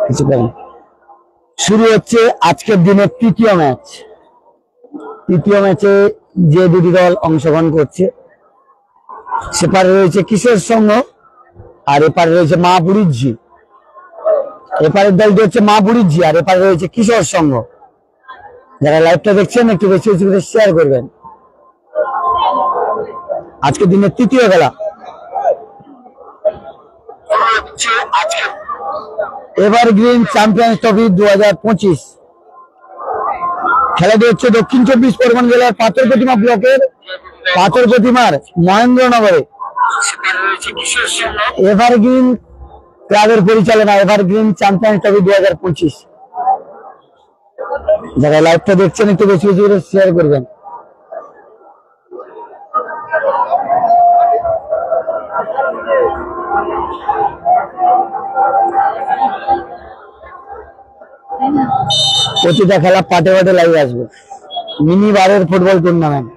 কিছু করেন। শুরু হচ্ছে আজকের দিনের তৃতীয় ম্যাচ। তৃতীয় ম্যাচে যে দুটি দল অংশগ্রহণ করছে, সেপারে রয়েছে কিশোর সংঘ আর এপারে রয়েছে মা বুড়ির ঝি। এপারের দলটি হচ্ছে মা বুড়ির ঝি আর এপারে রয়েছে কিশোর সংঘ। যারা লাইভটা দেখছেন একটু বেশি বেশি করে শেয়ার করবেন। আজকের দিনের তৃতীয় খেলা। এভারগ্রিন চ্যাম্পিয়ন্স ট্রফি 2025 খেলাটি হচ্ছে দক্ষিণ 24 পরগনা জেলার পাথর প্রতিমা ব্লকের পাথর প্রতিমার মহেন্দ্রনগরে এভারগ্রিন ক্লাবের পরিচালনা এভারগ্রিন চ্যাম্পিয়ন্স ট্রফি 2025। যারা লাইভটা দেখছেন একটু বেশি বেশি করে শেয়ার করবেন। প্রতিটা খেলা পাটে পাটে লাইভ আসবে। মিনি বারের ফুটবল টুর্নামেন্ট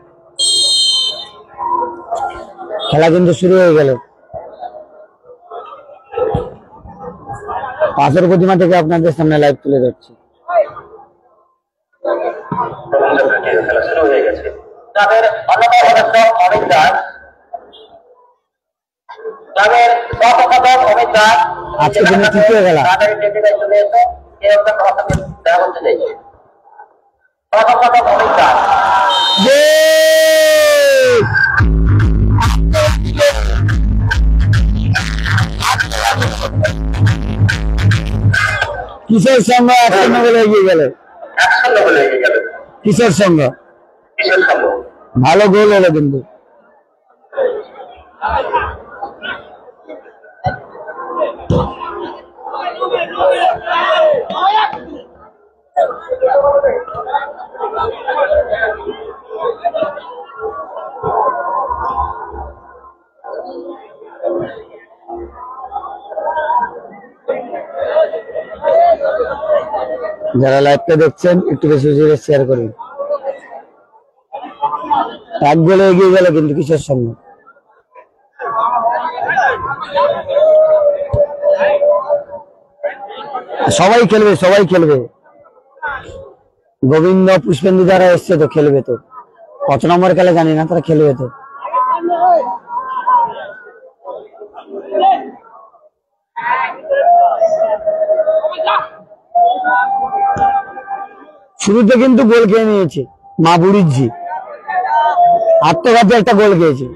খেলা কিন্তু শুরু হয়ে গেল। পাথর প্রতিমা থেকে আপনাদের সামনে লাইভ তুলে ধরছি। আজকে দিনের তৃতীয় খেলা। কিশোর সংঘ 1-0 গোলে এগিয়ে গেল। কিশোর সংঘ ভালো গোল হলো কিন্তু। যারা লাইভটা দেখছেন একটু বেশি বেশি শেয়ার করুন। এক গোলে এগিয়ে গেল কিন্তু কিশোর সংঘ। সবাই খেলবে, সবাই খেলবে। গোবিন্দ পুষ্পেন্দু যারা এসছে তো খেলবে, তো কত নম্বর খেলা জানি না, তারা খেলবে তো। শুরুতে কিন্তু গোল খেয়ে নিয়েছে মা বুড়ির ঝি, আত্মঘাতী একটা গোল খেয়েছে।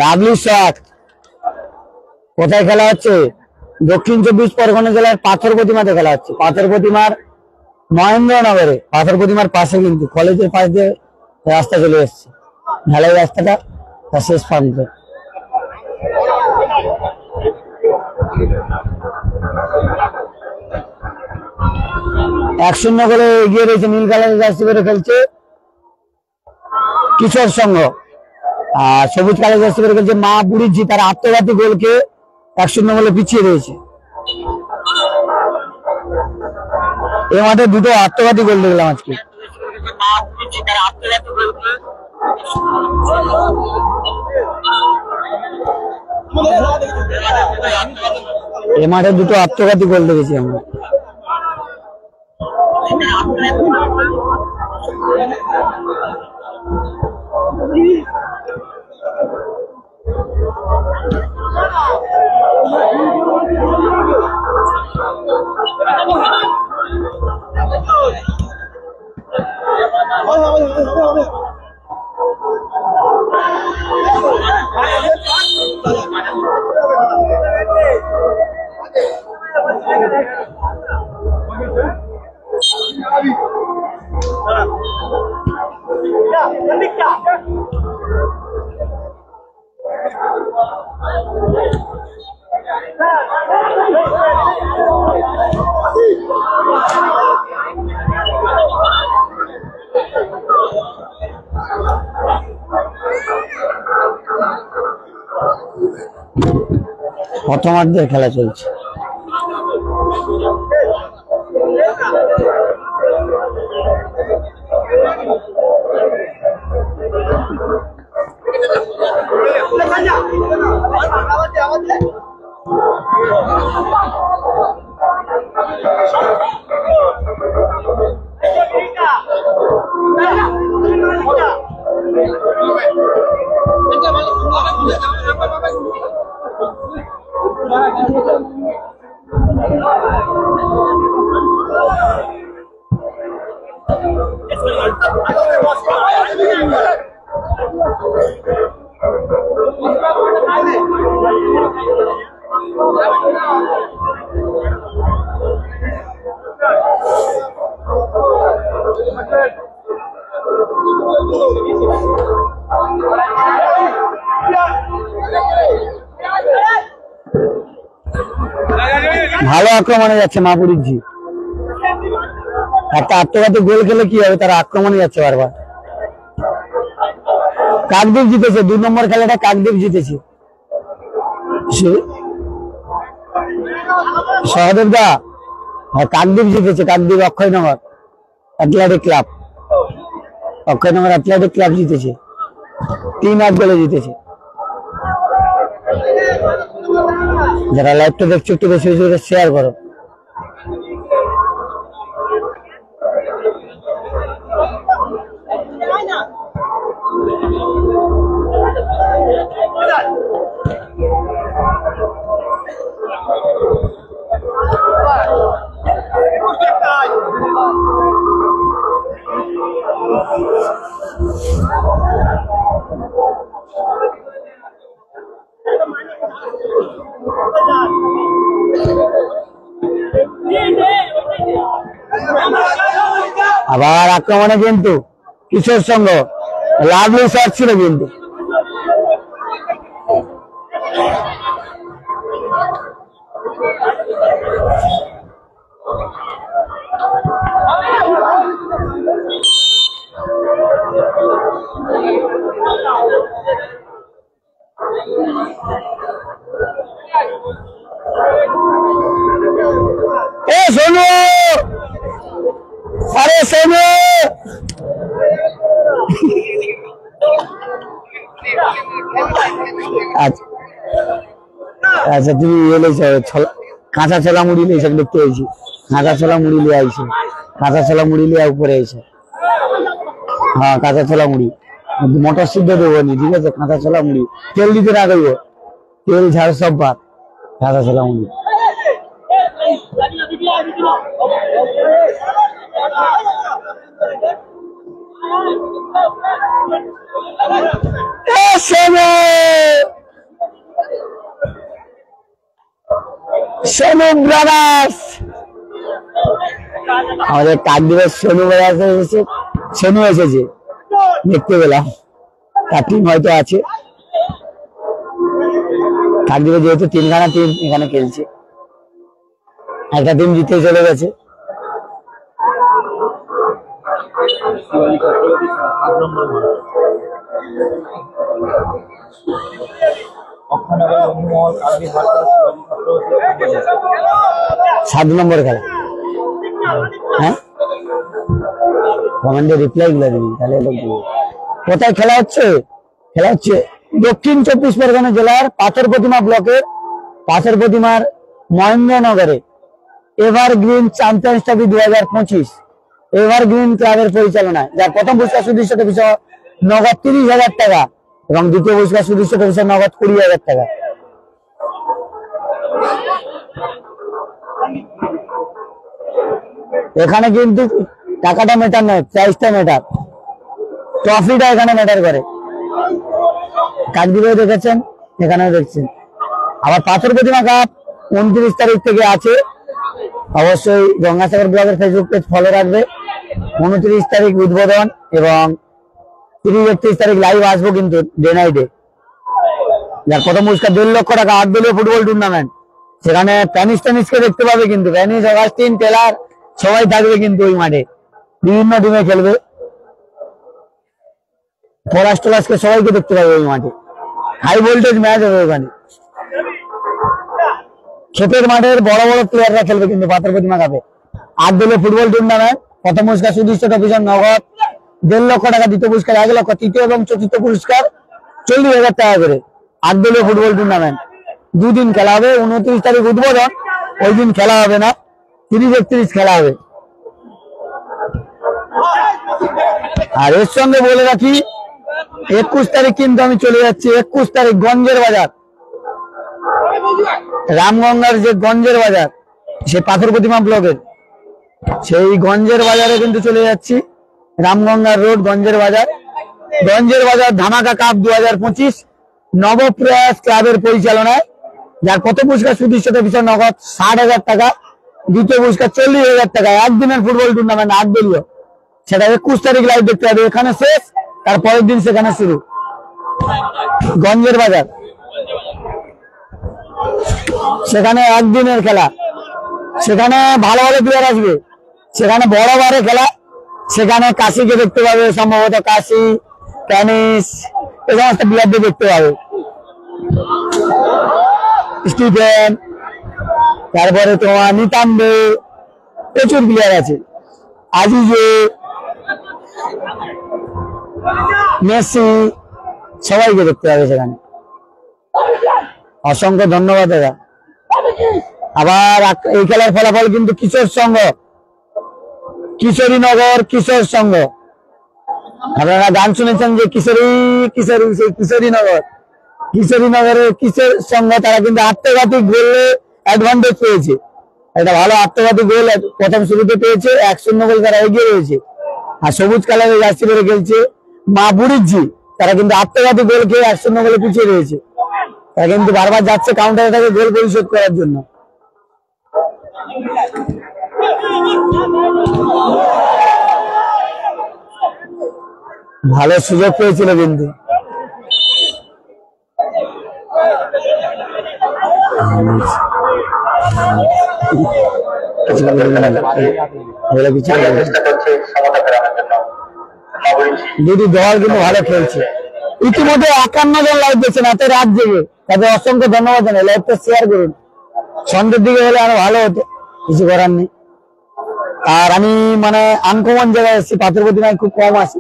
Lovely shot. কোথায় খেলা হচ্ছে? দক্ষিণ 24 পরগনা জেলার পাথর প্রতিমাতে খেলা হচ্ছে। পাথর প্রতিমার মহেন্দ্রনগরে, পাথর প্রতিমার পাশে কিন্তু কলেজের পাশ দিয়ে রাস্তা চলে এসছে, ঢালাই রাস্তাটা তার শেষ প্রান্তে। এক 0 গোলে এগিয়ে রয়েছে। নীল কালারের জার্সি পরে খেলছে কিশোর সংঘ আর সবুজ কালারের জার্সি পরে খেলছে মা বুড়ির ঝি। তার আত্মঘাতী গোলকে 1-0 গোলে পিছিয়ে রয়েছে। এই মাঠে দুটো আত্মঘাতী গোল দেখলাম আজকে। এই মাঠে দুটো আত্মঘাতী গোল দেখেছি আমরা। প্রথমার্ধের খেলা চলছে। ভালো আক্রমণে যাচ্ছে মাহবুবুর জি। একটা আত্মঘাতী গোল খেলে কি হবে, তারা আক্রমণে যাচ্ছে বারবার। কাকদ্বীপ জিতেছে 2 নম্বর খেলাটা, কাকদ্বীপ জিতেছে। সহদেব দা, কাকদ্বীপ জিতেছে। Kakdwip Akshaynagar athletic club, Akshaynagar athletic club জিতেছে, 3-8 গোলে জিতেছে। যারা লাইভটা দেখছো একটু বেশি বেশি করে শেয়ার করো। আবার আক্রমণে কিন্তু কিশোর সংঘ, লাভলি শট ছিল কিন্তু। এ সোনু, আরে সোনু, আচ্ছা তুমি কাঁচা ছোলা মুড়ি লিয়েছ দেখতে হয়েছি। কাঁচা ছোলা মুড়ি লিয়ে আইছে, কাঁচা ছোলা মুড়ি লিয়ে উপরে আইছে। হ্যাঁ কাঁচা ছোলা মুড়ি, মটর সিদ্ধ দেবো নি, ঠিক আছে? কাঁচা ছোলা মুড়ি, তেল দিতে না দেবো, তেল ঝাড় সব ভাত, কাঁচা ছোলা মুড়ি। সোনু ব্রাদার্স, আমাদের কাকদ্বীপের সোনু ব্রাদার্স এসেছে, সোনু এসেছে দেখতে পেলাম, তার টিম হয়তো আছে। কাকদ্বীপে যেহেতু 3খানা টিম এখানে খেলছে, একটা টিম জিতে চলে গেছে। সাত নম্বর খেলা। হ্যাঁ কমেন্টে রিপ্লাই গুলো দিবি তাহলে। কোথায় খেলা হচ্ছে? খেলা হচ্ছে দক্ষিণ 24 পরগনা জেলার পাথর প্রতিমা ব্লকের পাথর প্রতিমার মহেন্দ্রনগরে এভারগ্রিন চ্যাম্পিয়ন্স ট্রফি 2025 এভারগ্রিন ক্লাবের পরিচালনায়, যার প্রথম পুরস্কার সুদৃশ্য ট্রফি নগদ 30,000 টাকা এবং দ্বিতীয় পুরস্কার সুদৃশ্য ট্রফি নগদ 20,000 টাকা। এখানে কিন্তু টাকাটা ম্যাটার নয়, প্রাইসটা ম্যাটার, ট্রফিটা এখানে ম্যাটার করে। কাকদ্বীপেও দেখেছেন, এখানেও দেখছেন। আবার পাথর প্রতিমা কাপ 29 তারিখ থেকে আছে, অবশ্যই গঙ্গাসাগর ব্লগের ফেসবুক পেজ ফলো রাখবে। 29 তারিখ উদ্বোধন এবং 30-31 তারিখ লাইভ আসবো কিন্তু ডে নাইটে। যার প্রথম পুরস্কার 1.5 লক্ষ টাকা 8 দলীয় ফুটবল টুর্নামেন্ট, সেখানে প্যানিসকে দেখতে পাবে কিন্তু, প্যানিস, অগাস্টিন, টেলার সবাই থাকবে কিন্তু ওই মাঠে, বিভিন্ন টিমে খেলবে। পলাশ টলাশকে সবাইকে দেখতে পাবে ওই মাঠে, হাই ভোল্টেজ ম্যাচ হবে ওখানে। ক্ষেতের মাঠের বড় বড় প্লেয়াররা খেলবে কিন্তু পাথর প্রতিমা কাপে। 8 দলীয় ফুটবল টুর্নামেন্ট, প্রথম পুরস্কার সুদৃশ্য ট্রফি নগদ 1.5 লক্ষ টাকা, দ্বিতীয় পুরস্কার 1 লক্ষ, তৃতীয় এবং চতুর্থ পুরস্কার 40,000 টাকা করে। 8 দলীয় ফুটবল টুর্নামেন্ট 2 দিন খেলা হবে। 29 তারিখ উদ্বোধন, ওই দিন খেলা হবে না, 30-31 খেলা হবে। আর এর সঙ্গে বলে রাখি 21 তারিখ কিন্তু আমি চলে যাচ্ছি। 21 তারিখ গঞ্জের বাজার, রামগঙ্গার যে গঞ্জের বাজার, সে পাথর প্রতিমা ব্লকের সেই গঞ্জের বাজারে কিন্তু চলে যাচ্ছি। রামগঙ্গার রোড গঞ্জের বাজার, ধামাকা কাপ 2025 নবপ্রয়াস ক্লাবের পরিচালনায়, যার প্রথম পুরস্কার সুদৃশ্য ট্রফি নগদ 60,000 টাকা, দ্বিতীয় পুরস্কার 40,000 টাকা। একদিনের ফুটবল টুর্নামেন্ট 8 দলীয়, সেটা 21 তারিখ লাইভ দেখতে হবে। এখানে শেষ, তার পরের দিন সেখানে শুরু। গঞ্জের বাজার, সেখানে একদিনের খেলা, সেখানে ভালো ভালো প্লেয়ার আসবে, সেখানে বড় বড় খেলা, সেখানে কাশিকে দেখতে পাবে, সম্ভবত কাশি, টেনিস, এই সমস্ত প্লেয়ারদের দেখতে পাবে। স্টিফেন, তারপরে তোমার নিতাম্বে, প্রচুর প্লেয়ার আছে, আজিজে, মেসি, সবাইকে দেখতে পাবে সেখানে। অসংখ্য ধন্যবাদ দাদা। আবার এই খেলার ফলাফল কিন্তু কিশোর সংঘ, কিশোরীনগর কিশোর সংঘ, আপনারা গান শুনেছেন যে কিশোরীনগরের কিশোর সংঘ, তারা কিন্তু আত্মঘাতী গোলে অ্যাডভান্টেজ পেয়েছে। একটা ভালো আত্মঘাতী গোল প্রথম শুরুতে পেয়েছে, 1-0 গোল তারা এগিয়ে রয়েছে। আর সবুজ কালারের জার্সি পরে খেলছে মা বুড়িজি, তারা কিন্তু আত্মঘাতী গোল খেয়ে 1-0 গোলে পিছিয়ে রয়েছে। তারা কিন্তু বারবার যাচ্ছে কাউন্টারে তাকে গোল পরিশোধ করার জন্য। ভালো সুযোগ পেয়েছিল কিন্তু দুটি দল কিন্তু ভালো খেলছে। ইতিমধ্যে 51 জন লাইভ দেখছেন, এত রাত জেগে, তাদের অসংখ্য ধন্যবাদ জানাই। লাইভটা শেয়ার করুন, সন্ধ্যের দিকে হলে আরো ভালো হতো, কিছু করার নেই। আর আমি মানে আনকমন জায়গায় এসেছি, পাথর প্রতিমায় খুব কম আসি,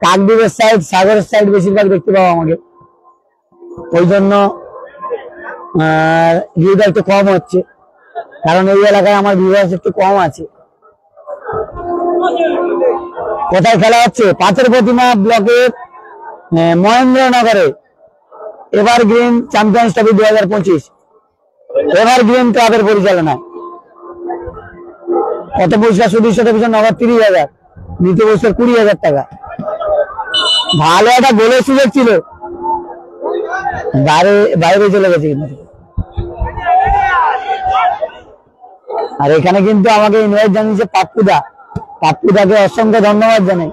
কাকদ্বীপের সাইড, সাগরের সাইড বেশিরভাগ দেখতে পাবো আমাকে, ওই জন্য ভিউটা একটু কম হচ্ছে, কারণ এই এলাকায় আমার ভিউয়ার্স একটু কম আছে। কোথায় খেলা হচ্ছে? পাথর প্রতিমা ব্লকের মহেন্দ্রনগরে এভারগ্রিন চ্যাম্পিয়ন্স ট্রফি 2025 এভারগ্রিন ক্লাবের পরিচালনায়। কত পুরস্কার সুদৃশ্য ট্রফি নগদ 30,000, দ্বিতীয় পুরস্কার 20,000 টাকা। ভালো একটা গোলের সুযোগ ছিল, বাইরে চলে গেছে কিন্তু। আর এখানে কিন্তু আমাকে ইনভাইট জানিয়েছে পাপ্পুদাকে অসংখ্য ধন্যবাদ জানাই।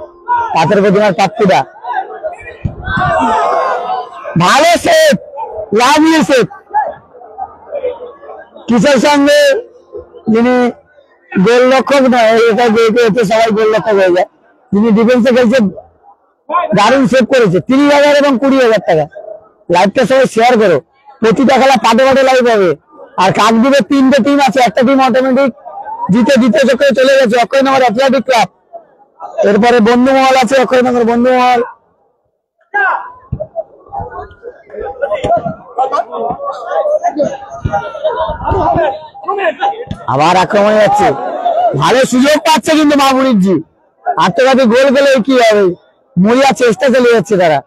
পাথর প্রতিমার পাপ্পুদা, ভালো সেট, লাভলি সেট। কিসের সঙ্গে যিনি গোলরক্ষক নয়, এটা এতে সবাই গোলরক্ষক হয়ে যায়, যিনি ডিফেন্সে খেলছে দারুণ সেভ করেছে। 30,000 এবং 20,000 টাকা। লাইভটা সবাই শেয়ার করো, প্রতিটা খেলা পাটে লাইভ হবে। আর কাকদ্বীপের 3টে টিম আছে, একটা টিম অটোমেটিক জিতে দ্বিতীয় চক্রে চলে গেছে, অক্ষয়নগর অ্যাথলেটিক ক্লাব। এরপরে বন্ধুমহল আছে, অক্ষয়নগর বন্ধুমহল। আবার আক্রমণে যাচ্ছে, ভালো সুযোগ পাচ্ছে কিন্তু মাহবুরিজি। আত্মঘাতী গোল গেলে কি হবে, মরিয়া চেষ্টা চালিয়ে যাচ্ছে তারা।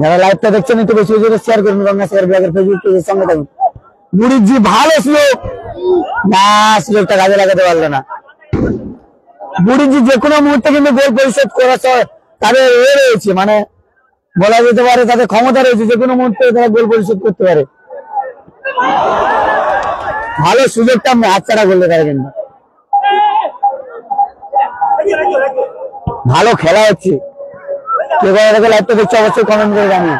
যারা লাইভটা দেখছেন একটু বেশি বেশি শেয়ার করুন, গঙ্গাসাগর ব্লগের ফেসবুক পেজের সঙ্গে থাকুন। বুড়িজি ভালো সুযোগ, না সুযোগটা কাজে লাগাতে পারলো না। বুড়িজি যে কোনো মুহূর্তে কিন্তু গোল পরিশোধ করা তাদের রয়েছে, মানে বলা যেতে পারে তাদের ক্ষমতা রয়েছে, যে কোনো মুহূর্তে তারা গোল পরিশোধ করতে পারে। ভালো সুযোগটা আমি হাতছাড়া করলে তারা, কিন্তু ভালো খেলা হচ্ছে। কে লাইভটা দেখছে অবশ্যই কমেন্ট করে জানিয়ে।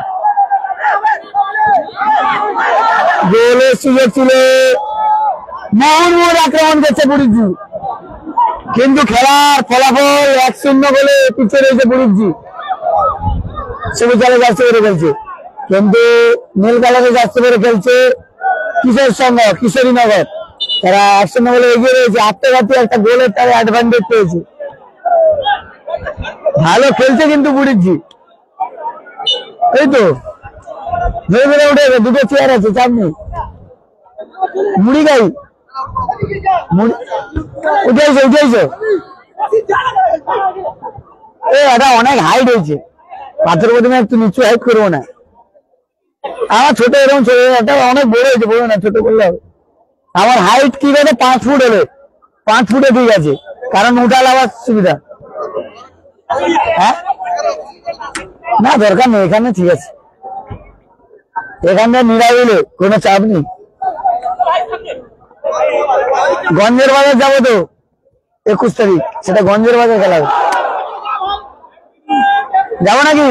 গোলের সুযোগ ছিল, মোহন আক্রমণ করছে বুড়িজি, কিন্তু খেলার ফলাফল 1-0 গোলে পিছিয়ে রয়েছে বুড়িজি। সবুজ জালে যাচ্ছে করে ফেলছে, কিন্তু নীল কালারে যাচ্ছে করে খেলছে কিশোর সংঘ কিশোরীনগর। তারা 1-0 বলে এগিয়ে রয়েছে। আত্মঘাতী একটা গোলের তারা অ্যাডভান্টেজ পেয়েছে। ভালো খেলছে কিন্তু বুড়িজি, এই তো ধরে ধরে উঠে দুটো চেয়ার আছে, চাপ নেই। মুড়ি গাই উঠেছে উঠেছে, এটা অনেক হাইট হয়েছে। পাথর প্রতিমা একটু নিচু হাইট করবো না, আমার ছোট এরকম ছোট, এটা অনেক বড় হয়েছে, বড় না ছোট করলে হবে। আমার হাইট কি করে 5 ফুট হলে 5 ফুটে ঠিক আছে, কারণ উঠাল আবার সুবিধা। হ্যাঁ না দরকার নেই, এখানে ঠিক আছে, এখানে নিরাবিলে কোনো চাপ নেই। গঞ্জের বাজার যাবো তো 21 তারিখ, সেটা গঞ্জের বাজার খেলা হবে, যাবো নাকি?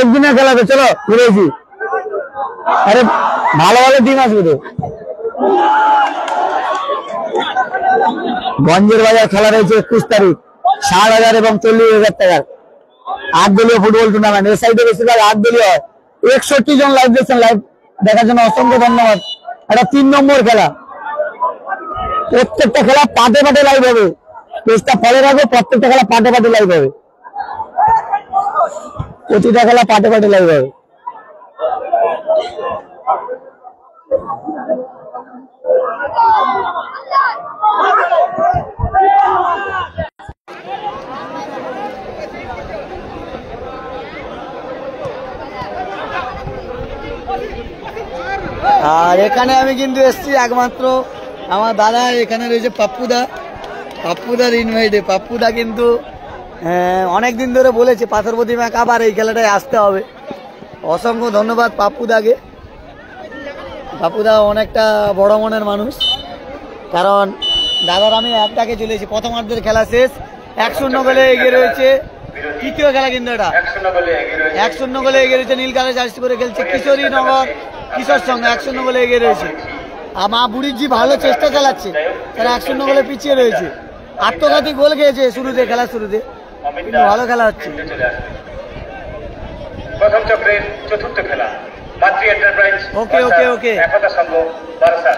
একদিনের খেলা তো, চলো ঘুরেছি। আরে ভালো ভালো টিম আসবে তো। গঞ্জের বাজার খেলা রয়েছে 21 তারিখ, 60,000 এবং 40,000 টাকার 8 দলীয় ফুটবল টুর্নামেন্ট। এ সাইডে বেশিরভাগ 8 দলীয় হয়। 61 জন লাইভ দেখছেন, লাইভ দেখার জন্য অসংখ্য ধন্যবাদ। এটা 3 নম্বর খেলা, প্রত্যেকটা খেলা পাটে পাটে লাইভ হবে। পেজটা ফলো রাখবো, প্রত্যেকটা খেলা পাটে পাটে লাইভ হবে, প্রতিটা খেলা পাটে পাটে লাইভ হবে। আর এখানে আমি কিন্তু এসছি একমাত্র আমার দাদা, এখানে রয়েছে পাপ্পুদার ইনভাইটে। পাপ্পুদা কিন্তু অনেকদিন ধরে বলেছে পাথর প্রতিমা আবার এই খেলাটায় আসতে হবে। অসংখ্য ধন্যবাদ পাপ্পুদাকে। পাপ্পুদা অনেকটা বড় মনের মানুষ, কারণ দাদার আমি একটাকে চলেছি। প্রথমার্ধের খেলা শেষ, 1-0 গোলে এগিয়ে রয়েছে। তৃতীয় খেলা কিন্তু এটা 1-0 গোলে এগিয়ে রয়েছে। নীল কালার জার্সি করে খেলছে কিশোরীনগর কিশোর সঙ্গে, 1-0 গোলে এগিয়ে রয়েছে। আর মা বুড়িজি ভালো চেষ্টা চালাচ্ছে, তারা 1-0 গোলে পিছিয়ে রয়েছে। আত্মঘাতী গোল খেয়েছে শুরুতে, খেলার শুরুতে, কিন্তু ভালো খেলা হচ্ছে। প্রথম চক্রের চতুর্থ খেলা মাতৃ এন্টারপ্রাইজ ওকে ওকে ওকে একতা সংঘ বারাসা।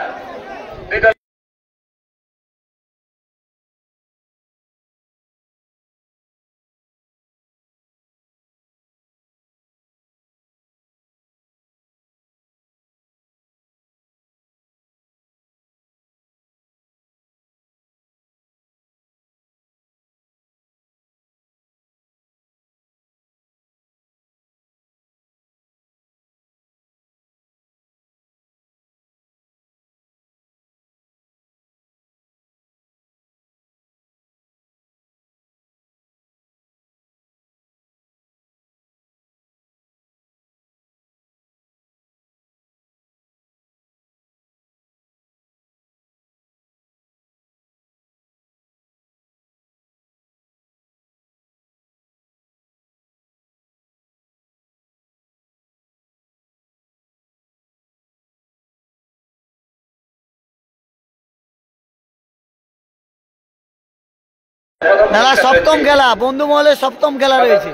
মেলা সপ্তম খেলা, বন্ধু মহলের সপ্তম খেলা রয়েছে।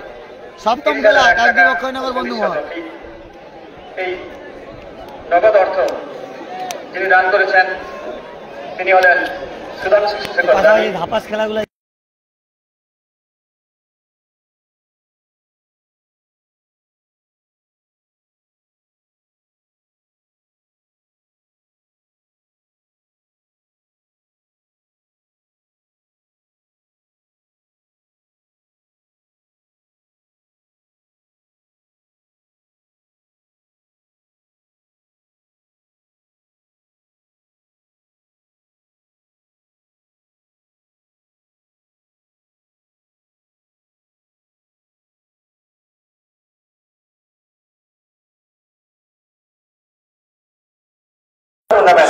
সপ্তম খেলা কাকদ্বীপ অক্ষয়নগর বন্ধু মহল। এই নগদ অর্থ যিনি দান করেছেন তিনি হলেন সুধাংশু শেখর। ধাপাস খেলাগুলো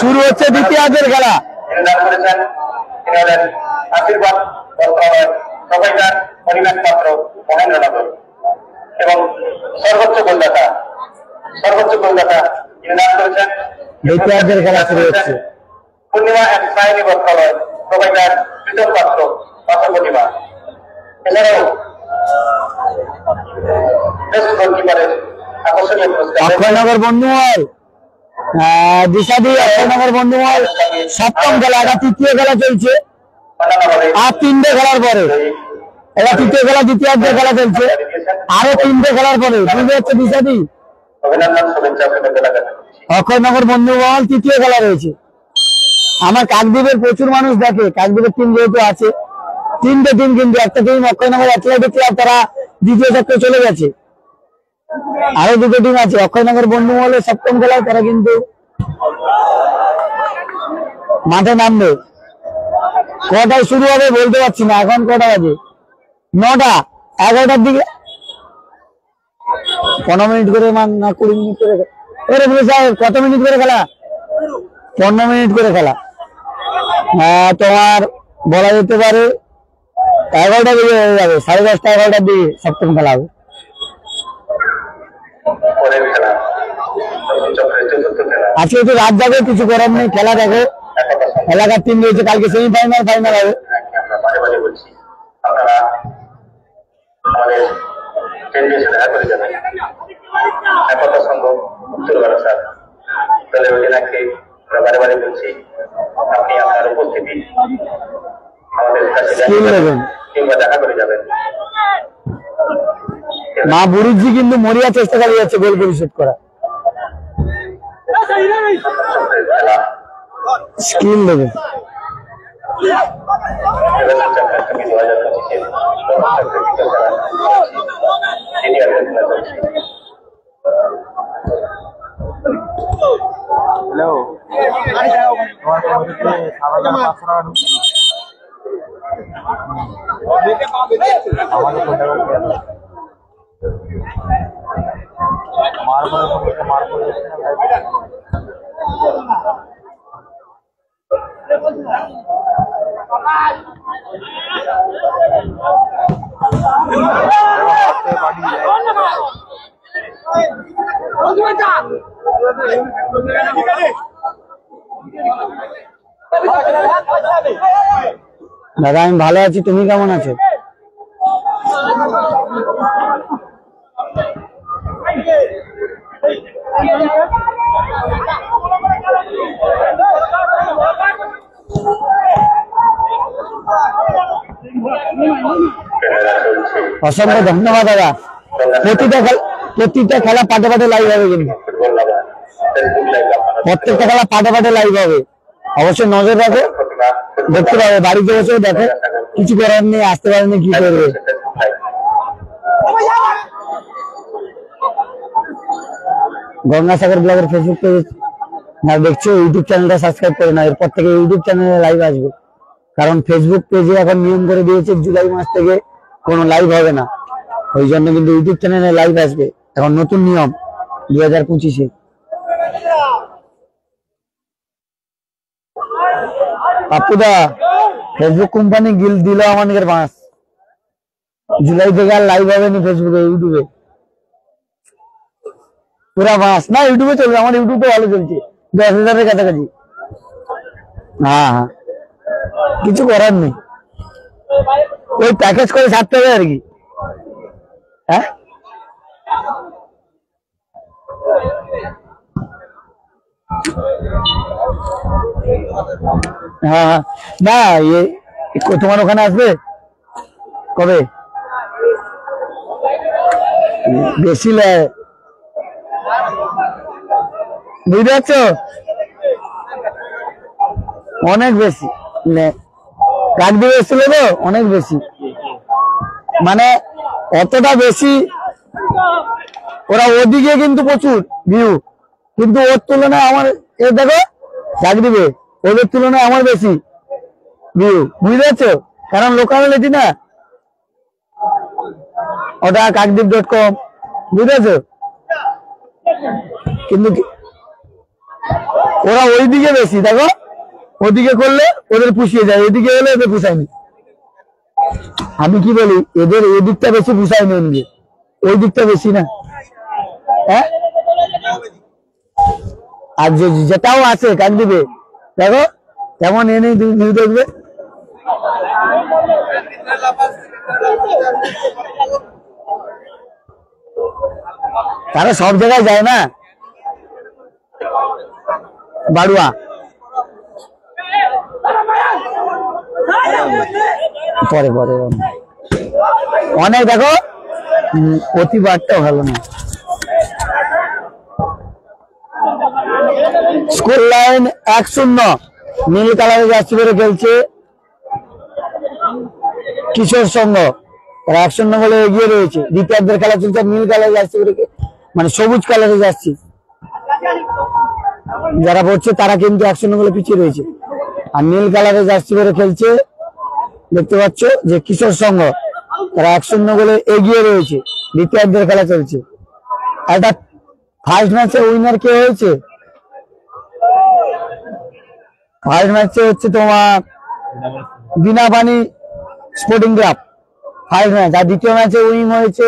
শুরু হচ্ছে দ্বিতীয়ার্ধের খেলা। দান করেছেন তিনি হলেন আশীর্বাদ বস্ত্রালয় প্রোভাইডার পরিবেশ পাত্র মহেন্দ্রনগর। এবং সর্বোচ্চ গোলদাতা যিনি দান করেছেন দ্বিতীয়ার্ধের খেলা শুরু হচ্ছে। পূর্ণিমা অ্যান্ড সায়নী বস্ত্রালয় প্রোভাইডার প্রীতম পাত্র পাথর প্রতিমা। এছাড়াও বেস্ট গোলকিপারের আকর্ষণীয় পুরস্কার অক্ষয়নগর বন্ধুমহল দিশাদি অক্ষয়নগর বন্ধুমহল সপ্তম খেলা, এটা তৃতীয় খেলা চলছে আর তিনটে খেলার পরে এটা তৃতীয় খেলা দ্বিতীয়ার্ধ খেলা চলছে আরো তিনটে খেলার পরে বুঝতে হচ্ছে দিশাদি অভিনন্দন শুভেচ্ছা আপনাদের এলাকাতে অক্ষয়নগর বন্ধুমহল তৃতীয় খেলা রয়েছে। আমার কাকদ্বীপের প্রচুর মানুষ দেখে, কাকদ্বীপের টিম যেহেতু আছে, তিনটে টিম, কিন্তু একটা টিম অক্ষয়নগর অ্যাথলেটিক ক্লাব, তারা দ্বিতীয় চক্রে চলে গেছে। আরো দুটো টিম আছে অক্ষয়নগর বন্ধুমহলের সপ্তম খেলায়, তারা কিন্তু মাঠে নামবে। কটায় শুরু হবে বলতে পারছি না, এখন কটা বাজে? 9টা, 11টার দিকে 15 মিনিট করে না 20 মিনিট করে কত মিনিট করে খেলা? 15 মিনিট করে খেলা। তোমার বলা যেতে পারে 11টা দিকে হয়ে যাবে, 10:30 11টার দিকে সপ্তম খেলা হবে। পরের খেলা চক্রের চতুর্থ খেলা আজকে একটু রাত যাবে, কিছু করার নেই, খেলা দেখো। এলাকার টিম রয়েছে, কালকে সেমিফাইনাল ফাইনাল হবে। আমরা মাঝে মাঝে বলছি আপনারা আমাদের কেন্দ্রে এসে দেখা করে যাবেন। একতা সংঘ উত্তরপাড়া স্যার দলের অধিনায়ককে আমরা বারে বারে বলছি আপনি আপনার উপস্থিতি আমাদের কাছে কিংবা দেখা করে যাবেন। মা বুড়িজি কিন্তু মরিয়া চেষ্টা চালিয়ে যাচ্ছে গোল পরিশোধ করা। খেলা স্কিল দেবে দাদা, আমি ভালো আছি, তুমি কেমন আছো? অসংখ্য ধন্যবাদ দাদা। প্রতিটা খেলা পাটে পাটে লাইভ হবে, কিন্তু প্রত্যেকটা খেলা পাটে পাটে লাইভ হবে, অবশ্যই নজর রাখো, দেখতে পাবে, বাড়িতে বসেও দেখো, কিছু করার নেই, আসতে পারেনি কি করবে। গঙ্গাসাগর ব্লগের ফেসবুক পেজ না দেখছো, ইউটিউব চ্যানেলটা সাবস্ক্রাইব করে না, এরপর থেকে ইউটিউব চ্যানেলে লাইভ আসবে, কারণ ফেসবুক পেজে এখন নিয়ম করে দিয়েছে জুলাই মাস থেকে কোনো লাইভ হবে না, ওই জন্য কিন্তু ইউটিউব চ্যানেলে লাইভ আসবে, এখন নতুন নিয়ম 2025-এ। পাপ্পুদা, ফেসবুক কোম্পানি গিল দিল আমাদের মাস, জুলাই থেকে আর লাইভ হবে না ফেসবুকে, ইউটিউবে পুরা মাস না, ইউটিউবে চলবে, আমার ইউটিউবে ভালো চলছে, 10,000-এর কাছাকাছি। হ্যাঁ হ্যাঁ, কিছু করার নেই, ওই প্যাকেজ করে ছাড়তে হবে আর কি। হ্যাঁ হ্যাঁ, না তোমার ওখানে আসবে কবে? বেশি বুঝতে পারছো, অনেক বেশি কাকদ্বীপ এসেছিল তো, অনেক বেশি, মানে অতটা বেশি, ওরা ওদিকে কিন্তু প্রচুর ভিউ, কিন্তু ওর তুলনায় আমার দেখো কাকদ্বীপে ওদের তুলনায় আমার বেশি ভিউ, বুঝতে পারছো, কারণ লোকালিটি না ওটা, কাকদ্বীপ.com, বুঝতে পারছো, কিন্তু ওরা ওইদিকে বেশি, দেখো ওদিকে করলে ওদের পুষিয়ে যায়, এদিকে এলে ওদের পুষায়নি। আমি কি বলি, এদের ওই দিকটা বেশি পুষায়নি, ওদিকে ওই দিকটা বেশি না। হ্যাঁ, আর যেটাও আছে কাকদ্বীপে দেখো কেমন এনে নিউ দেখবে। তারা সব জায়গায় যায় না। বাড়ুয়া পরে পরে অনেক দেখো প্রতিবারটা ভালো না। স্কুল লাইন 1-0 নীল কালারের জার্সি পরে খেলছে কিশোর সংঘ। তারা 1-0 বলে এগিয়ে রয়েছে। দ্বিতীয়ার্ধের খেলা চলছে। নীল কালারের জার্সি পরে মানে সবুজ কালারের জার্সি যারা পড়ছে তারা কিন্তু 1-0 বলে পিছিয়ে রয়েছে। আর নীল কালারের জার্সি পরে খেলছে দেখতে পাচ্ছ যে কিশোর সংঘ। তারা 1-0 বলে এগিয়ে রয়েছে। দ্বিতীয়ার্ধের খেলা চলছে। আর এটা ফার্স্ট ম্যাচে উইনার কে হয়েছে? ফার্স্ট ম্যাচে হচ্ছে তোমার বিনাপানি স্পোর্টিং ক্লাব ফার্স্ট ম্যাচ। আর দ্বিতীয় ম্যাচে উইন হয়েছে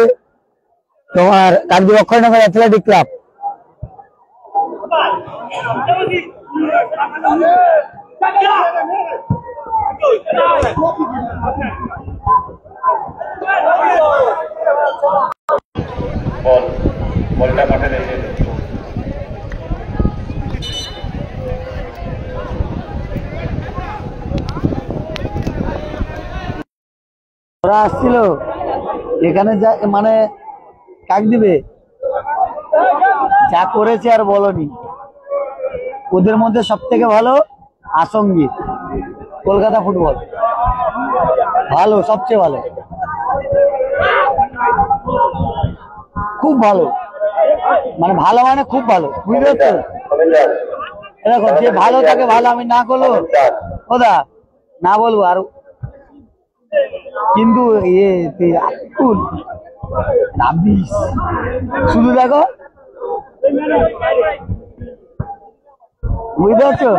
তোমার কাকদ্বীপ অক্ষয়নগর অ্যাথলেটিক ক্লাব। বলটা মাঠে রেখে ওরা আসছিল এখানে যা মানে কাকদ্বীপে যা করেছে আর বলনি। ওদের মধ্যে সব থেকে ভালো আসঙ্গী কলকাতা ফুটবল ভালো, সবচেয়ে ভালো, খুব ভালো, মানে ভালো মানে খুব ভালো, বুঝতে পারছো? এরকম যে ভালো থাকে ভালো, আমি না করলো ওদা না বলবো আর কিন্তু শুধু দেখো, বুঝতে পারছো?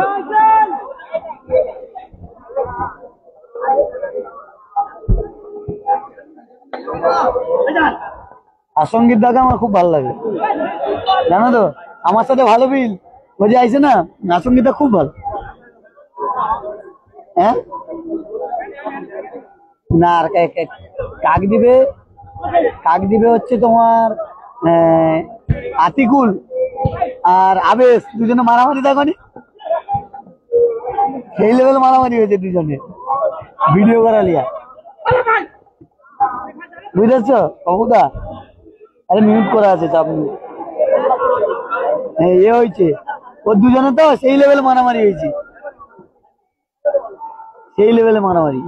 আর সঙ্গীত দাকে আমার খুব ভালো লাগে, জানো তো? আমার সাথে ভালো বিল বুঝে আইছে না, নাসঙ্গীতটা খুব ভালো। হ্যাঁ না আর কাকদ্বীপে হচ্ছে তোমার আতিকুল আর আবেশ দুজনে মারামারি দেখনি, সেই লেভেল মারামারি হয়েছে দুজনে ভিডিও করা লিয়া, বুঝতেছ? কবুদা আরে মিউট করা আছে চাপ নিয়ে। এ হয়েছে ওর দুজনে তো সেই লেভেলে মারামারি হয়েছে, সেই লেভেলে মারামারি।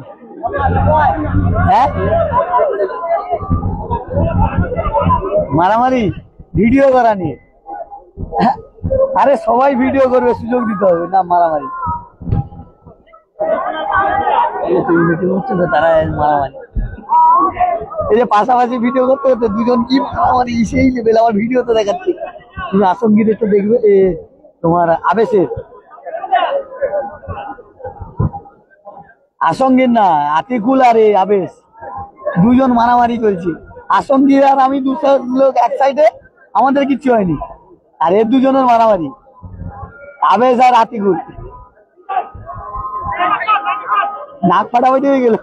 হ্যাঁ মারামারি ভিডিও করা নিয়ে, আরে সবাই ভিডিও করবে, সুযোগ দিতে হবে না মারামারি। তারা মারামারি এই যে পাশাপাশি ভিডিও করতে করতে দুজন কি মারামারি সেই লেভেল, আমার ভিডিও তো দেখাচ্ছি, তুমি আসঙ্গীদের তো দেখবে তোমার আবেশের, আসঙ্গীর না আতিকুল আর আবেশ দুজন মারামারি চলছে। আসঙ্গীর আর আমি দুটো লোক এক সাইডে, আমাদের কিচ্ছু হয়নি, আর এর দুজনের মারামারি আবেশ আর আতিকুল, নাক ফাটাফাটি হয়ে গেল।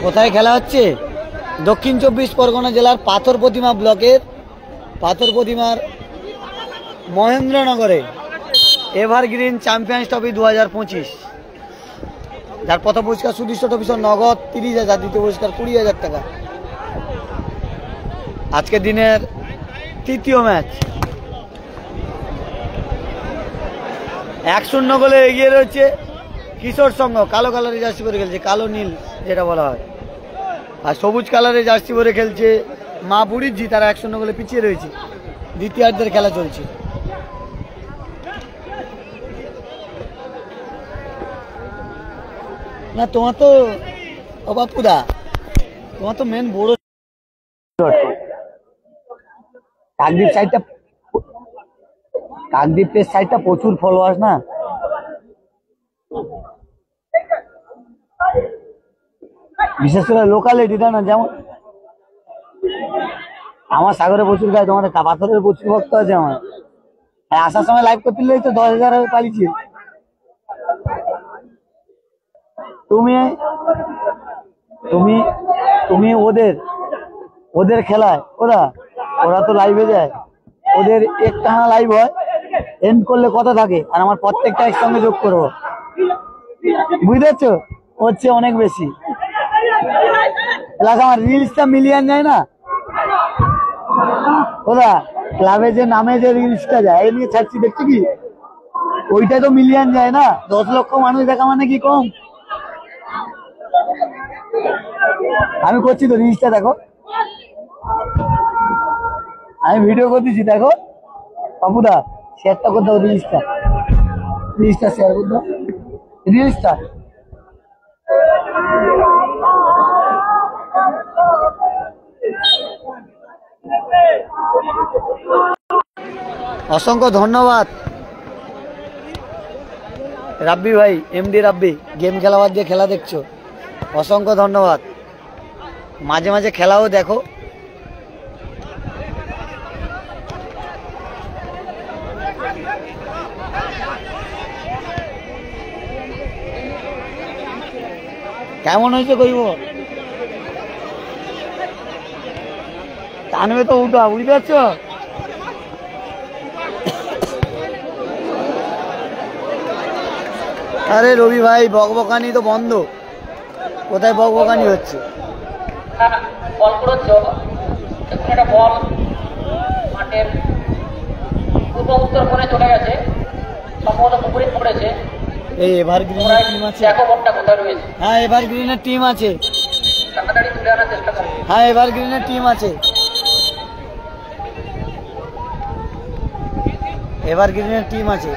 কোথায় খেলা হচ্ছে? দক্ষিণ 24 পরগনা জেলার পাথর প্রতিমা ব্লকের পাথর প্রতিমার মহেন্দ্রনগরে এভারগ্রিন চ্যাম্পিয়ন্স ট্রফি 2025, যার প্রথম পুরস্কার সুদৃশ্য ট্রফিসহ নগদ 30,000, দ্বিতীয় পুরস্কার 20,000 টাকা। আজকের দিনের তৃতীয় ম্যাচ 1-0 গোলে এগিয়ে রয়েছে কিশোর সংঘ। কালো কালারের জার্সি পরে খেলছে, কালো নীল যেটা বলা হয়, আর সবুজ কালারের জার্সি পরে খেলছে মা বুড়ির জি। তারা 1-0 গোলে পিছিয়ে রয়েছে। দ্বিতীয়ার্ধের খেলা চলছে। না তোমার তো বাপুদা, তোমার তো মেন বড় কাকদ্বীপ সাইডটা, কাকদ্বীপের সাইডটা প্রচুর ফলোয়ার্স না, বিশেষ করে লোকালিটিটা না। যেমন আমার সাগরে প্রচুর গায়ে, তোমাদের পাথরের প্রচুর ভক্ত আছে আমার। আসার সময় লাইভ করতে তো 10,000 পালিয়েছে। তুমি তুমি তুমি ওদের ওদের খেলায় ওরা তো লাইভে যায়, ওদের একটা লাইভ হয়, এন্ড করলে কত থাকে, আর আমার প্রত্যেকটা একসঙ্গে যোগ করবো, বুঝতে পারছো? হচ্ছে অনেক বেশি। প্লাস আমার রিলসটা মিলিয়ন যায় না, ওরা ক্লাবে যে নামে যে রিলসটা যায় এই নিয়ে ছাড়ছি, দেখছি কি ওইটা তো মিলিয়ন যায় না, 10 লক্ষ মানুষ দেখা মানে কি কম? আমি করছি তো রিলসটা, দেখো আমি ভিডিও করতেছি, দেখো বাবুদা শেয়ারটা করতে হবে, রিলসটা শেয়ার করতে হবে, রিলসটা অসংখ্য ধন্যবাদ রাব্বি ভাই, এমডি রাব্বি, গেম খেলাবার দিয়ে খেলা দেখছো, অসংখ্য ধন্যবাদ। মাঝে মাঝে খেলাও দেখো। কেমন হয়েছে কইব, টানবে তো উঠা, বুঝতে পারছো? আরে রবি ভাই, বকবকানি তো বন্ধ, কোথায় বকবকানি হচ্ছে? বল করেছো, একটা বল মাঠের পূর্ব উত্তর কোণে চলে গেছে, সম্ভবত পুকুরে পড়েছে। এই এভারগ্রিনের টিম আছে, দেখো বলটা কোথায় রয়েছে। হ্যাঁ এভারগ্রিনের টিম আছে, তাড়াতাড়ি তুলে আনার চেষ্টা করো। হ্যাঁ এভারগ্রিনের টিম আছে, এভারগ্রিনের টিম আছে।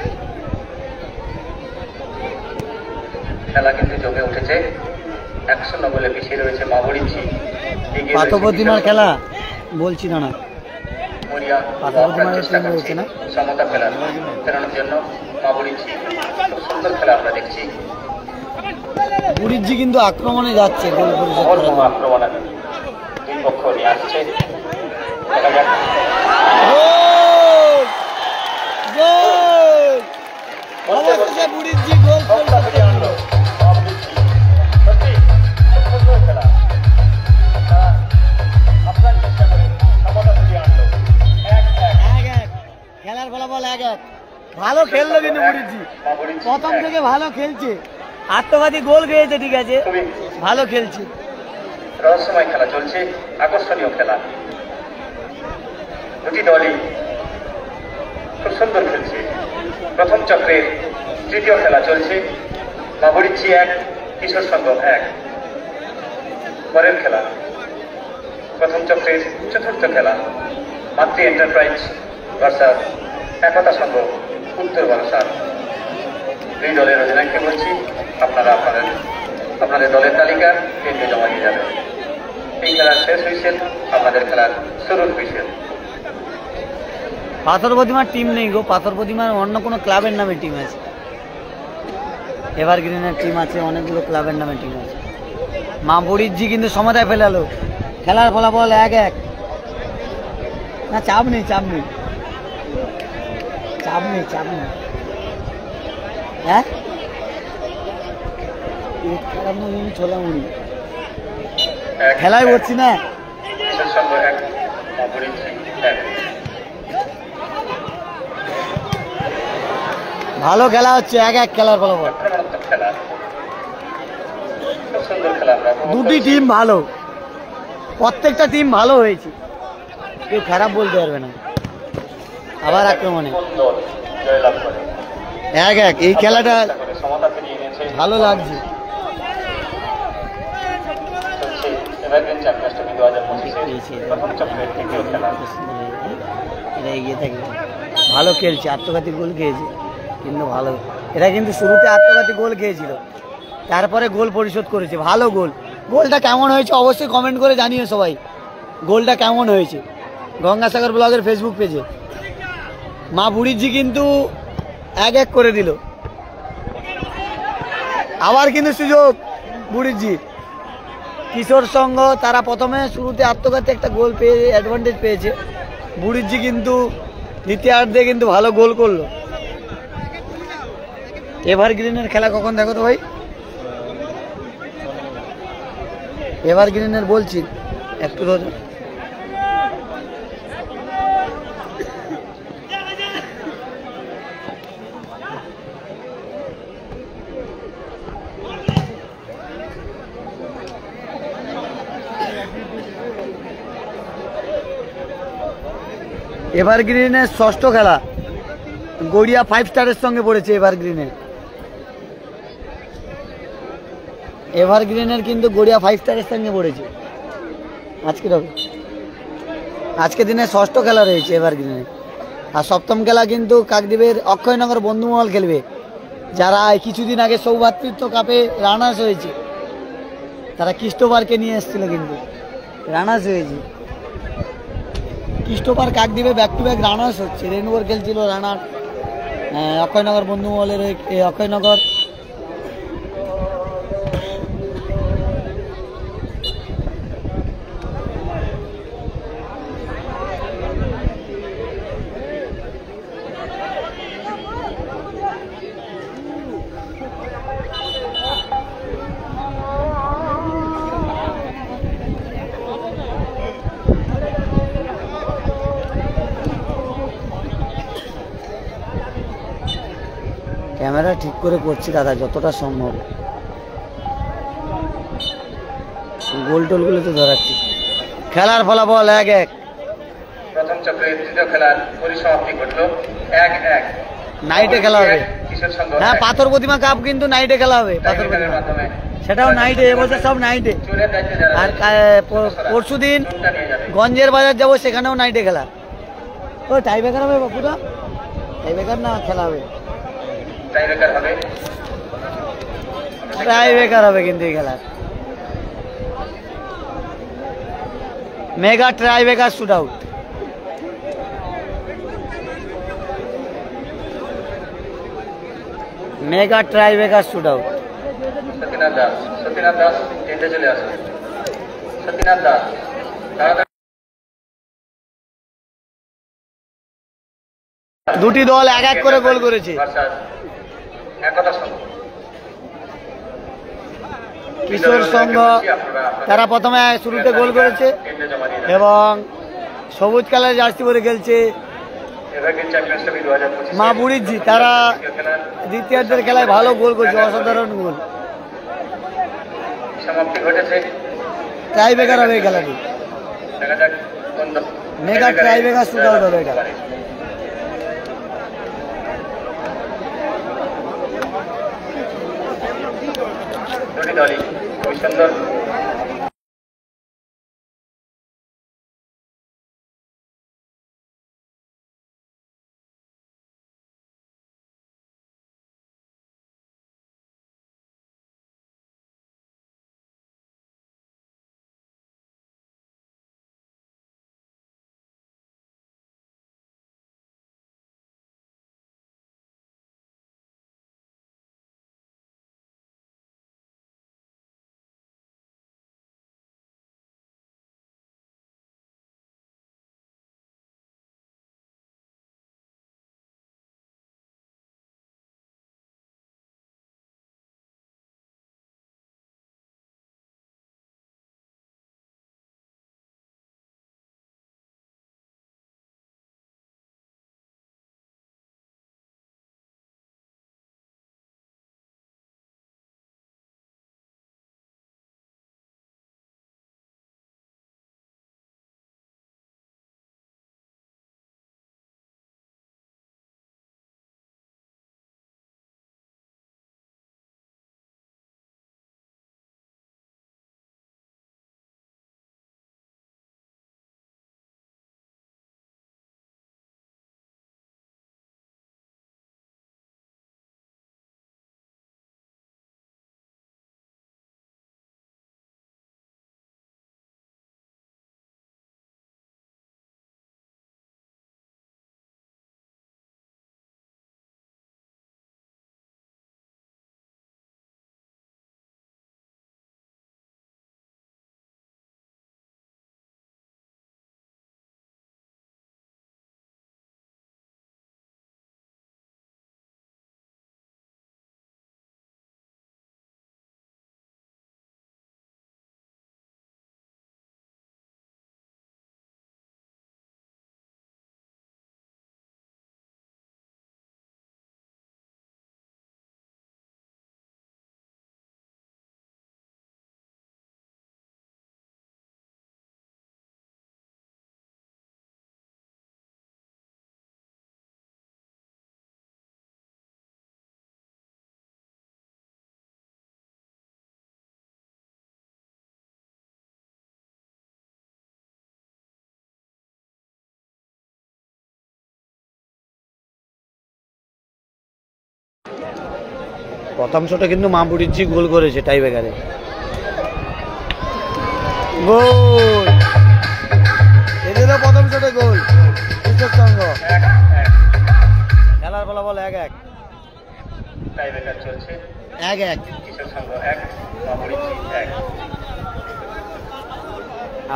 খেলা কিন্তু জমে উঠেছে, 100 বলে পিছিয়ে রয়েছে মাবড়িছি। পাথপ্রতিমার খেলা বলছি না, মরিয়া পাথপ্রতিমার চেষ্টা টিম রয়েছে না, সমতা ফেরানোর জন্য মাবড়িছি। খুব সুন্দর খেলা আমরা দেখছি। বুড়িজি কিন্তু আক্রমণে যাচ্ছে, গোল পরিশোধ বল করার। আক্রমণে দুই পক্ষ নিয়ে আসছে, দেখা যাক। গোল! গোল! অবশেষে বুড়িজি গোল সমতা পরিশোধ ফিরিয়ে আনলো করলো। মাবড়িছি। সত্যি খুব সুন্দর খেলা, আপনারা আপনার চেষ্টা করে সমতা ফিরিয়ে আনলো। 1-1 1-1 খেলার ফলাফল 1-1। ভালো খেললো কিন্তু বুড়িজি, প্রথম থেকে ভালো খেলছে, আত্মঘাতী গোল খেয়েছে, ঠিক আছে, খুবই ভালো খেলছে। রহস্যময় খেলা চলছে, আকর্ষণীয় খেলা। দুটি দলই খুব সুন্দর খেলছে। প্রথম চক্রের তৃতীয় খেলা চলছে, মাবড়িছি 1 কিশোর সংঘম 1। পরের খেলা প্রথম চক্রের চতুর্থ খেলা, মাতৃ এন্টারপ্রাইজ ভার্সাস একতা সংঘ উত্তর বারাসাত। দুই দলের অধিনায়ককে বলছি, আপনারা আপনাদের দলের তালিকা কেন্দ্রে জমা দিয়ে যাবেন। এই খেলার শেষ হুইসেল, আপনাদের খেলার শুরুর হুইসেল। পাথর প্রতিমার টিম নেই গো, পাথর প্রতিমার অন্য কোনো ক্লাবের নামে টিম আছে, এভারগ্রিনের টিম আছে, অনেকগুলো ক্লাবের নামে টিম আছে। মা বুড়িজি কিন্তু সমতায় ফেলালো, খেলার ফলাফল 1-1। না চাপ নেই, চাপ নেই, চাপ নেই, চাপ নেই। হ্যাঁ খারাপ নয়, ছোলা মুড়ি খেলায় বলছি না। কিশোর সংঘ 1, মাবড়িছি 1। ভালো খেলা হচ্ছে, 1-1 খেলার ফলাফল। আক্রমণাত্মক খেলা, খুব সুন্দর খেলা আমরা উপভোগ দুটি করছি। টিম ভালো, প্রত্যেকটা টিম ভালো হয়েছে, কেউ খারাপ বলতে পারবে না। আবার আক্রমণে কোন দল জয়লাভ করে? 1-1 এই খেলাটা চেষ্টা করে সমতা ফিরিয়ে এনেছে। ভালো লাগছে। চলছে এভারগ্রিন চ্যাম্পিয়ন্স ট্রফি 2025 প্রথম চক্রের তৃতীয় খেলা। এরা এগিয়ে থাকবে, ভালো খেলছে, আত্মঘাতী গোল খেয়েছে কিন্তু ভালো। এরা কিন্তু শুরুতে আত্মঘাতী গোল খেয়েছিল, তারপরে গোল পরিশোধ করেছে, ভালো গোল। গোলটা কেমন হয়েছে অবশ্যই কমেন্ট করে জানিও সবাই, গোলটা কেমন হয়েছে গঙ্গাসাগর ব্লগের ফেসবুক পেজে। মা বুড়িজি কিন্তু 1-1 করে দিল, আবার কিন্তু সুযোগ বুড়িজি। কিশোর সংঘ তারা প্রথমে শুরুতে আত্মঘাতী একটা গোল পেয়ে অ্যাডভান্টেজ পেয়েছে, বুড়িজি কিন্তু দ্বিতীয়ার্ধে কিন্তু ভালো গোল করলো। এভারগ্রিনের খেলা কখন দেখো তো ভাই? এভারগ্রিনের বলছি একটু রোজ এভারগ্রিনের ষষ্ঠ খেলা গড়িয়া 5 স্টারের সঙ্গে পড়েছে এভারগ্রিনের কিন্তু গড়িয়া 5 স্টারের সঙ্গে পড়েছে আজকে দিনে ষষ্ঠ খেলা রয়েছে এভারগ্রিনের। আর সপ্তম খেলা কিন্তু কাকদ্বীপের অক্ষয়নগর বন্ধুমহল খেলবে, যারা কিছুদিন আগে সৌভাতৃত্ব কাপে রানার্স হয়েছে। তারা ক্রিস্টোফারকে নিয়ে এসেছিল, কিন্তু রানার্স হয়েছে। ক্রিস্টোফার কাকদ্বীপে ব্যাক টু ব্যাক রানার্স হচ্ছে। রেনুয়ার খেলছিল রানার অক্ষয়নগর বন্ধুমহলের অক্ষয়নগর। ক্যামেরা ঠিক করে করছি দাদা যতটা সম্ভব, গোল টোলগুলো তো ধরাচ্ছি। খেলার ফলাফল 1-1। প্রথম চক্রের তৃতীয় খেলার পরিসমাপ্তি ঘটলো 1-1। নাইটে খেলা হবে। কিশোর সংঘ হ্যাঁ, পাথর প্রতিমা কাপ কিন্তু নাইটে খেলা হবে। পাথর টাইব্রেকারের প্রতিমা মাধ্যমে সেটাও নাইটে, এবছর সব নাইটে। চোরের দায়িত্বে যারা আর পরশু দিন চোরটা নিয়ে যাবে। গঞ্জের বাজার যাবো, সেখানেও নাইটে খেলা। ও টাইব্রেকার হবে বাপুদা, টাইব্রেকার না খেলা হবে, টাইব্রেকার হবে। টাইব্রেকার হবে কিন্তু এই খেলা। Mega tiebreaker shoot out. Mega tiebreaker shoot out. Satinath Das টেন্টে চলে আসে। সতীনাথ দাস তাড়াতাড়ি। দুটি দল 1-1 করে গোল করেছে। ভার্সাস একতা সংঘ। কিশোর সংঘ তারা প্রথমে শুরুতে গোল করেছে টেন্টে জমা দিয়ে দেন। এবং সবুজ কালার জার্সি পরে খেলছে এভারগ্রিন চ্যাম্পিয়ন্স ট্রফি 2025 মা বুড়িজি। তারা দ্বিতীয়ার্ধের খেলায় ভালো গোল করছে, অসাধারণ গোল। সমাপ্তি ঘটেছে। টাইব্রেকার হবে এই খেলাটি। দেখা যাক কোন দল মেগা টাইব্রেকার শুট আউট হবে এটা। দুটি দলই খুবই সুন্দর প্রথম শটে কিন্তু মাহবুরিজি গোল করেছে টাই ব্রেকারে। গোল, এদেরও প্রথম শটে গোল। কিশোর সংঘ খেলার ফলাফল 1-1। টাই ব্রেকার চলছে, 1-1। কিশোর সংঘ 1, মাহবুরিজি 1।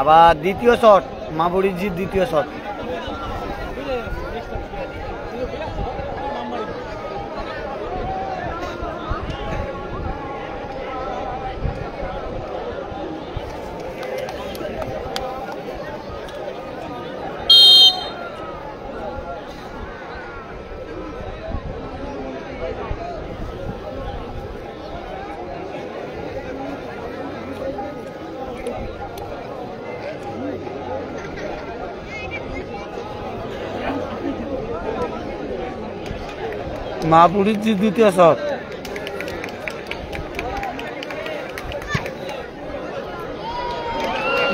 আবার দ্বিতীয় শট, মাহবুরিজির দ্বিতীয় শট। মাহবুরিজির দ্বিতীয় শট।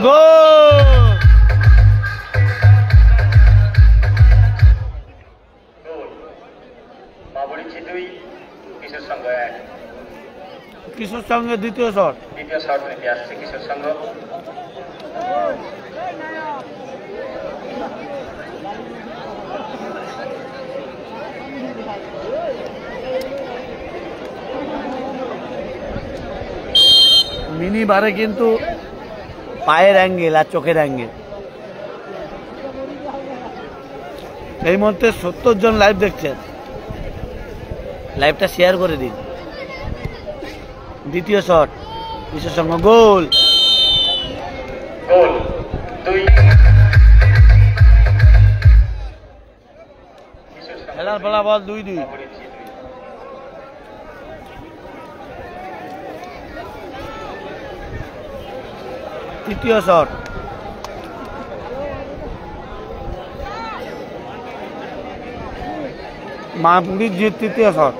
গোল, মাহবুরিজি 2, কিশোর সংঘ 1। কিশোর সংঘের দ্বিতীয় শট। দ্বিতীয় শট নিতে আসছে কিশোর সংঘ। মিনি বারে কিন্তু পায়ের অ্যাঙ্গেল আর চোখের অ্যাঙ্গেল। এই মুহূর্তে 70 জন লাইভ দেখছেন, লাইভটা শেয়ার করে দিন। দ্বিতীয় শট, কিশোর সংঘ গোল। গোল 2, খেলার ফলাফল 2-2। মাহবুরিজি 2। তৃতীয় শট, মাহবুরিজির তৃতীয় শট।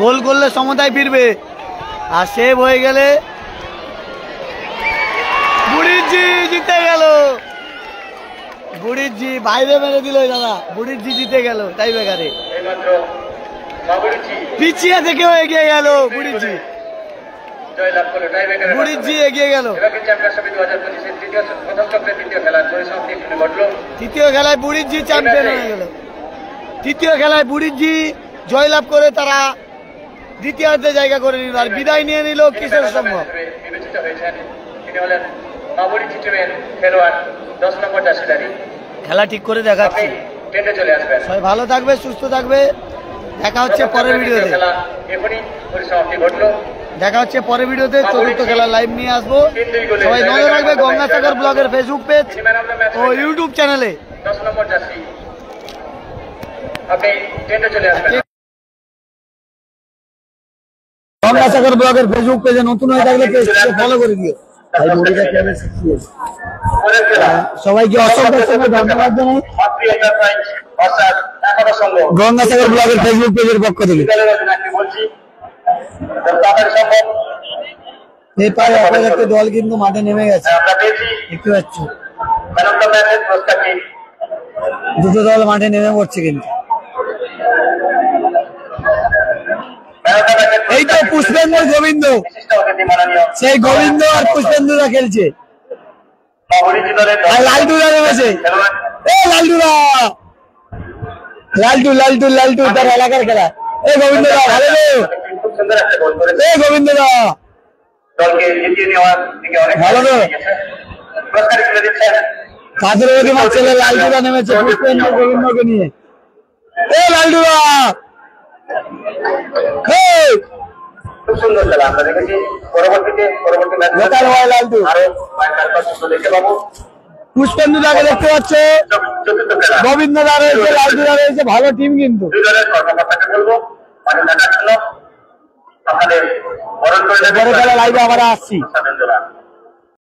গোল করলে সমতায় ফিরবে, আর সেভ হয়ে গেলে বুড়িজি জিতে গেল। বুড়িজি বাইরে মেরে দিল দাদা, বুড়িজি জিতে গেল টাই ব্রেকারে। এইমাত্র মাহবুরিজি পিছিয়ে থেকে এগিয়ে গেল বুড়িজি। জয়লাভ করলো টাইব্রেকারের বুড়িজি এগিয়ে গেল। এবারে চ্যাম্পিয়নশিপ 2025 তৃতীয় প্রথম চক্রের তৃতীয় খেলার পরিসমাপ্তি এখানে ঘটলো। তৃতীয় খেলায় বুড়িজি চ্যাম্পিয়ন হয়ে গেল। তৃতীয় খেলায় বুড়িজি জয়লাভ করে তারা দ্বিতীয়ার্ধে জায়গা করে নিল আর বিদায় নিয়ে নিল কিশোর সংঘ। বিবেচিত হয়েছেন তিনি হলেন বাবুরিচি টিমের খেলোয়াড় 10 নম্বর জার্সিধারী। খেলা ঠিক করে আপনি দেখাচ্ছি। ট্রেন্ডে চলে আসবেন। সবাই ভালো থাকবে, সুস্থ থাকবে। দেখা হচ্ছে পরের ভিডিওতে। খেলা এখনই পরিসমাপ্তি ঘটলো। দেখা হচ্ছে পরের ভিডিওতে। চতুর্থ খেলা লাইভ নিয়ে আসবো। সবাই নজর রাখবে গঙ্গাসাগর ব্লগের ফেসবুক পেজ তিনি ম্যান অফ দ্য ম্যাচ ও ইউটিউব চ্যানেলে। 10 নম্বর জার্সি। আপনি ট্রেন্ডে চলে আসবেন। গঙ্গাসাগর ব্লগের ফেসবুক পেজে নতুন হয়ে থাকলে পেজটাকে ফলো করে দিও। ভাই মুড়িটা কেমন শিখিয়েছে। পরের খেলা সবাইকে অসংখ্য ধন্যবাদ জানাই মাতৃ এন্টারপ্রাইজ অর্থাৎ একতা সংঘ গঙ্গাসাগর ব্লগের ফেসবুক পেজের পক্ষ থেকে। বিদ্যালয়ের অধিনায়ককে বলছি তাড়াতাড়ি সম্ভব এই পায়ে আপনাদের একটা দল কিন্তু মাঠে নেমে গেছে, আমরা পেয়েছি দেখতে পাচ্ছ ম্যান অফ দ্য ম্যাচের পুরস্কারটি। দুটো দল মাঠে নেমে পড়ছে কিন্তু। ম্যান অফ দ্য ম্যাচের এই তো পুষ্পেন্দু গোবিন্দ, বিশিষ্ট অতিথি মাননীয় সেই গোবিন্দ আর পুষ্পেন্দুরা খেলছে বাবুরিচি দলের আর লালটুরা নেমেছে। খেলোয়াড় এ লালটুরা, লালটু লালটু লালটু তার এলাকার খেলা। এ গোবিন্দরা ভালো রে, খুব সুন্দর একটা গোল করেছে। এ গোবিন্দরা দলকে জিতিয়ে নেওয়ার দিকে অনেক ভালো তো। পুরস্কার তুলে দিচ্ছেন কাদের প্রতিমা ছেলে লালটুরা নেমেছে পুষ্পেন্দু গোবিন্দকে নিয়ে। এ লালটুরা, এই খুব সুন্দর খেলা আমরা দেখেছি। পরবর্তী ম্যাচ লোকাল হয় লালটু। আরো তারপর সুন্দর দেখতে পাবো। পুষ্পেন্দুদাকে দেখতে পাচ্ছ, চতুর্থ খেলা গোবিন্দরা রয়েছে, লালটুরা রয়েছে, ভালো টিম কিন্তু। দুই দলের কর্মকর্তাকে বলবো মাঠে থাকার জন্য আপনাদের বরণ করে পরে খেলা লাইভে আবার আসছি। দেবেন।